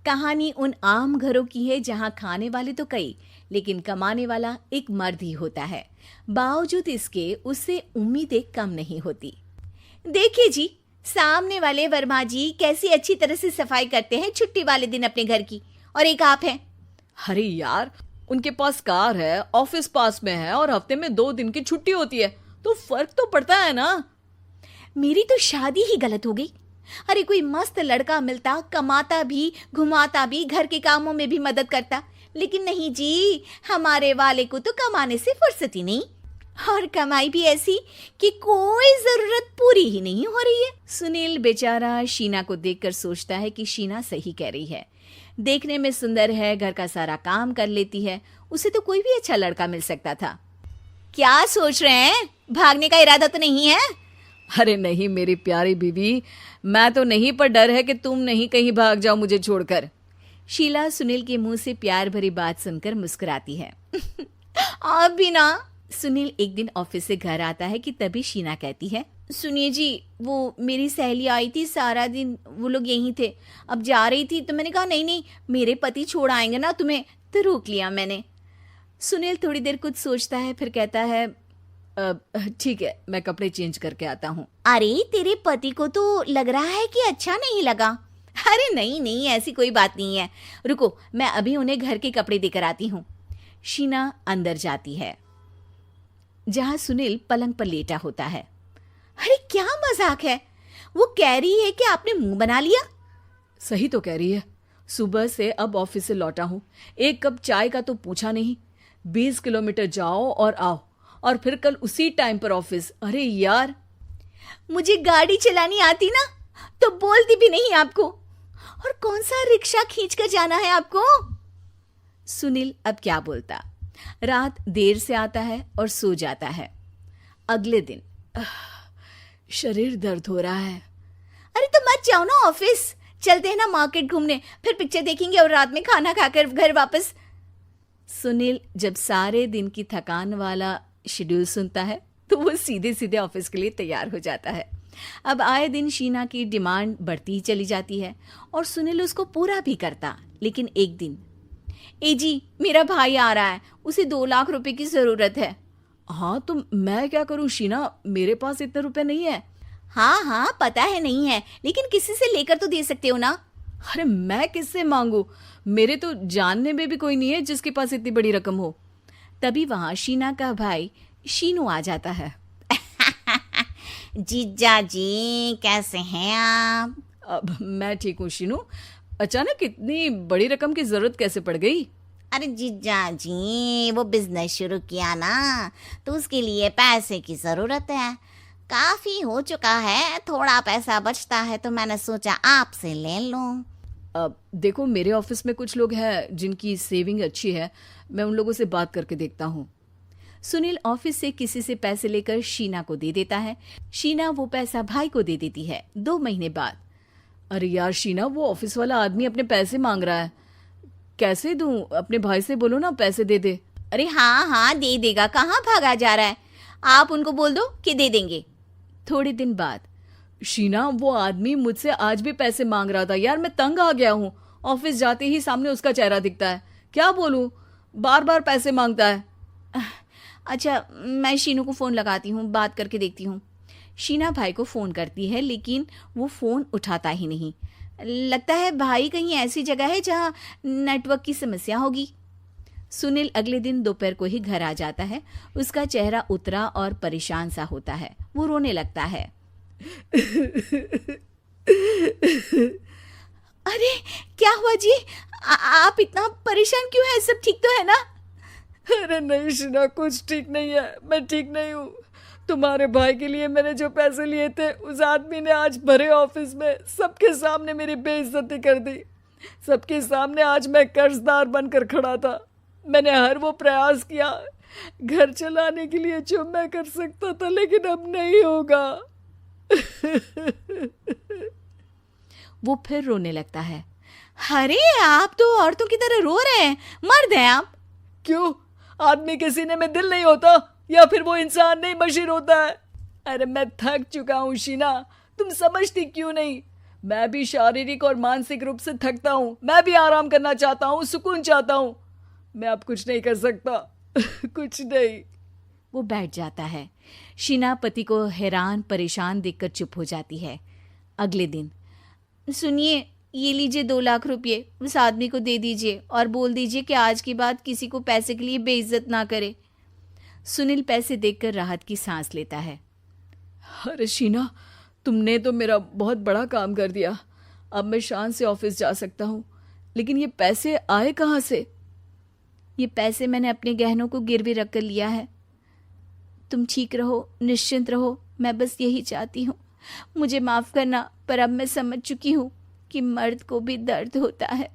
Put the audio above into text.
कहानी उन आम घरों की है जहां खाने वाले तो कई, लेकिन कमाने वाला एक मर्द ही होता है। बावजूद इसके उससे उम्मीदें कम नहीं होती। देखिए जी, सामने वाले वर्मा जी कैसी अच्छी तरह से सफाई करते हैं छुट्टी वाले दिन अपने घर की, और एक आप हैं। अरे यार, उनके पास कार है, ऑफिस पास में है और हफ्ते में 2 दिन की छुट्टी होती है, तो फर्क तो पड़ता है ना। मेरी तो शादी ही गलत हो गई। अरे कोई मस्त लड़का मिलता, कमाता भी, घुमाता भी, घर के कामों में भी मदद करता, लेकिन नहीं जी, हमारे वाले को तो कमाने से फुर्सत ही नहीं, और कमाई भी ऐसी कि कोई जरूरत पूरी ही नहीं हो रही है। सुनील बेचारा शीना को देखकर सोचता है कि शीना सही कह रही है। देखने में सुंदर है, घर का सारा काम कर लेती है, उसे तो कोई भी अच्छा लड़का मिल सकता था। क्या सोच रहे हैं? भागने का इरादा तो नहीं है? अरे नहीं मेरी प्यारी बीवी, मैं तो नहीं, पर डर है कि तुम नहीं कहीं भाग जाओ मुझे छोड़कर। शीला सुनील के मुंह से प्यार भरी बात सुनकर मुस्कुराती है। आप भी ना। सुनील एक दिन ऑफिस से घर आता है कि तभी शीना कहती है, सुनिए जी, वो मेरी सहेली आई थी, सारा दिन वो लोग यहीं थे, अब जा रही थी तो मैंने कहा नहीं नहीं, मेरे पति छोड़ आएंगे ना तुम्हें, तो रोक लिया मैंने। सुनील थोड़ी देर कुछ सोचता है, फिर कहता है, ठीक है, मैं कपड़े चेंज करके आता हूँ। अरे तेरे पति को तो लग रहा है कि अच्छा नहीं लगा। अरे नहीं नहीं, ऐसी कोई बात नहीं है, रुको मैं अभी उन्हें घर के कपड़े देकर आती हूँ। शीना अंदर जाती है जहां सुनील पलंग पर लेटा होता है। अरे क्या मजाक है, वो कह रही है कि आपने मुंह बना लिया। सही तो कह रही है, सुबह से अब ऑफिस से लौटा हूँ, एक कप चाय का तो पूछा नहीं, 20 किलोमीटर जाओ और आओ, और फिर कल उसी टाइम पर ऑफिस। अरे यार, मुझे गाड़ी चलानी आती ना तो बोलती भी नहीं आपको, और कौन सा रिक्शा खींच कर जाना है आपको। सुनील अब क्या बोलता। रात देर से आता है और सो जाता है। अगले दिन शरीर दर्द हो रहा है। अरे तो मत जाओ ना ऑफिस, चलते हैं ना मार्केट घूमने, फिर पिक्चर देखेंगे और रात में खाना खाकर घर वापस। सुनील जब सारे दिन की थकान वाला शेड्यूल सुनता है तो वो सीधे सीधे ऑफिस के लिए तैयार हो जाता है। अब आए दिन शीना की डिमांड बढ़ती ही चली जाती है और सुनील उसको पूरा भी करता। लेकिन एक दिन, ए जी मेरा भाई आ रहा है, उसे 2 लाख रुपए की जरूरत है। हाँ तो मैं क्या करूँ शीना, मेरे पास इतने रुपए नहीं है। हाँ हाँ पता है नहीं है, लेकिन किसी से लेकर तो दे सकते हो ना। अरे मैं किससे मांगू, मेरे तो जानने में भी कोई नहीं है जिसके पास इतनी बड़ी रकम हो। तभी वहां शीना का भाई शीनू आ जाता है। जीजा जी कैसे हैं आप? अब मैं ठीक हूँ शीनू, अचानक इतनी बड़ी रकम की जरूरत कैसे पड़ गई? अरे जीजा जी, वो बिजनेस शुरू किया ना, तो उसके लिए पैसे की जरूरत है, काफी हो चुका है, थोड़ा पैसा बचता है तो मैंने सोचा आपसे ले लूं। अब देखो, मेरे ऑफिस में कुछ लोग हैं जिनकी सेविंग अच्छी है, मैं उन लोगों से बात करके देखता हूँ। सुनील ऑफिस से किसी से पैसे लेकर शीना को दे देता है। शीना वो पैसा भाई को दे देती है। 2 महीने बाद, अरे यार शीना, वो ऑफिस वाला आदमी अपने पैसे मांग रहा है, कैसे दूं? अपने भाई से बोलो ना पैसे दे दे। अरे हाँ हाँ दे देगा, कहाँ भागा जा रहा है, आप उनको बोल दो कि दे देंगे। थोड़े दिन बाद, शीना वो आदमी मुझसे आज भी पैसे मांग रहा था यार, मैं तंग आ गया हूँ, ऑफिस जाते ही सामने उसका चेहरा दिखता है, क्या बोलूं, बार बार पैसे मांगता है। अच्छा मैं शीनू को फोन लगाती हूँ, बात करके देखती हूँ। शीना भाई को फोन करती है लेकिन वो फोन उठाता ही नहीं। लगता है भाई कहीं ऐसी जगह है जहाँ नेटवर्क की समस्या होगी। सुनील अगले दिन दोपहर को ही घर आ जाता है। उसका चेहरा उतरा और परेशान सा होता है। वो रोने लगता है। अरे क्या हुआ जी, आप इतना परेशान क्यों हैं? सब ठीक तो है ना? अरे नहीं शीना, कुछ ठीक नहीं है, मैं ठीक नहीं हूँ। तुम्हारे भाई के लिए मैंने जो पैसे लिए थे, उस आदमी ने आज भरे ऑफिस में सबके सामने मेरी बेइज्जती कर दी। सबके सामने आज मैं कर्जदार बनकर खड़ा था। मैंने हर वो प्रयास किया घर चलाने के लिए जो मैं कर सकता था, लेकिन अब नहीं होगा। वो फिर रोने लगता है। अरे आप तो औरतों की तरह रो रहे हैं, मर्द हैं आप। क्यों, आदमी के सीने में दिल नहीं होता, या फिर वो इंसान नहीं बशीर होता है? अरे मैं थक चुका हूँ शीना, तुम समझती क्यों नहीं? मैं भी शारीरिक और मानसिक रूप से थकता हूँ, मैं भी आराम करना चाहता हूँ, सुकून चाहता हूँ। मैं अब कुछ नहीं कर सकता। कुछ नहीं। वो बैठ जाता है। शीना पति को हैरान परेशान देखकर चुप हो जाती है। अगले दिन, सुनिए, ये लीजिए 2 लाख रुपये, उस आदमी को दे दीजिए और बोल दीजिए कि आज के बाद किसी को पैसे के लिए बेइज्जत ना करे। सुनील पैसे देखकर राहत की सांस लेता है। अरे शीना, तुमने तो मेरा बहुत बड़ा काम कर दिया। अब मैं शान से ऑफिस जा सकता हूँ। लेकिन ये पैसे आए कहाँ से? ये पैसे मैंने अपने गहनों को गिरवी रख कर लिया है। तुम ठीक रहो, निश्चिंत रहो, मैं बस यही चाहती हूँ। मुझे माफ़ करना, पर अब मैं समझ चुकी हूँ कि मर्द को भी दर्द होता है।